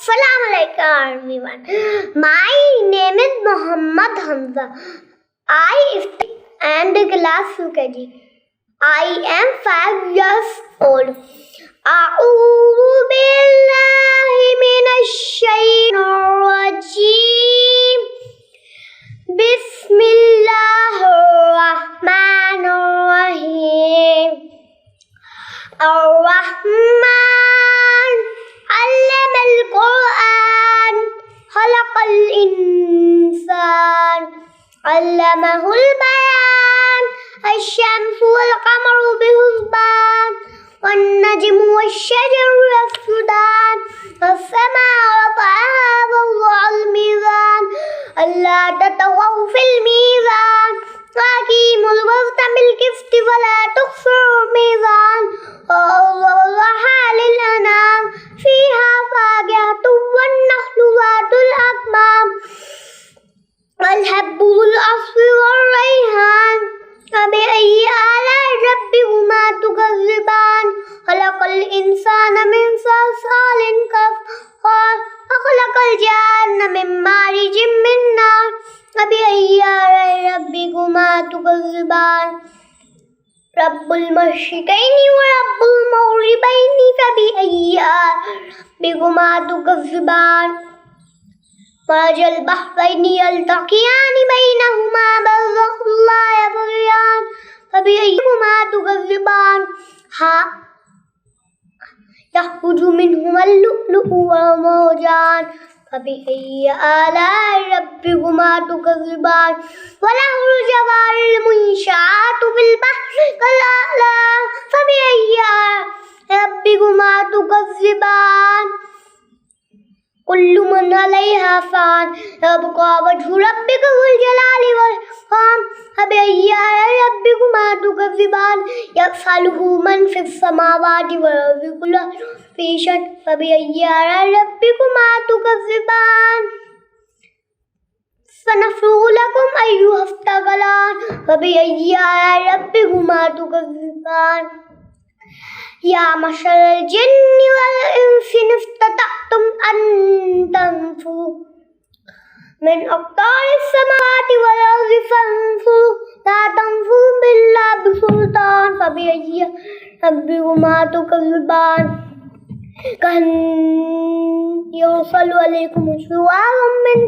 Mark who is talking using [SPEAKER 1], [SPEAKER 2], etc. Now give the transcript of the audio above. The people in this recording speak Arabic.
[SPEAKER 1] Assalamu alaikum everyone. My name is Muhammad Hamza. I am the class UKG. I am 5 years old. أعوذ بالله من الشيطان الرجيم. بسم الله الرحمن الرحيم. الرحمن علم القرآن خلق الإنسان علمه البيان. الشمس والقمر بحسبان والنجم والشجر يسجدان والسماء رفعها ووضع الميزان ألا تطغوا في الميزان وأقيموا الوزن بالقسط ولا تخسروا الميزان وأرضها للأنام فيها فاكهة والنخل ذات الأكمام والحب ذو العصف والريحان. فبأي آلاء ربكما تكذبان. خلق الإنسان من صلصال كالفخار وخلق الجان من مارج من نار. فبأي آلاء ربكما تكذبان. رب المشرقين ورب المغربين فبأي آلاء ربكما تكذبان. مرج البحرين يلتقيان بينهما برزخ لا يبغيان. فبأيهما تكذبان. يخرج منهما اللؤلؤ والمرجان. فبأي آلاء ربكما تكذبان. وله الجوار المنشآت في البحر كالأعلام. فبأي آلاء ربكما تكذبان. كل من عليها فان يبقى وجه ربك ذو الجلال والإكرام. فبأي آلاء ربكما تكذبان. يسأله من في السماوات والأرض كل في شأن. فبأي آلاء ربكما تكذبان. سنفرغ لكم أيها الثقلان. فبأي آلاء ربكما تكذبان. يا معشر الجن والإنس إن استطعتم أن تنفذوا من أقطار السماوات والأرض فانفذوا لا تنفذون إلا بسلطان. فبأي ربكما تكذبان. كأن يرسل عليكم شواظ من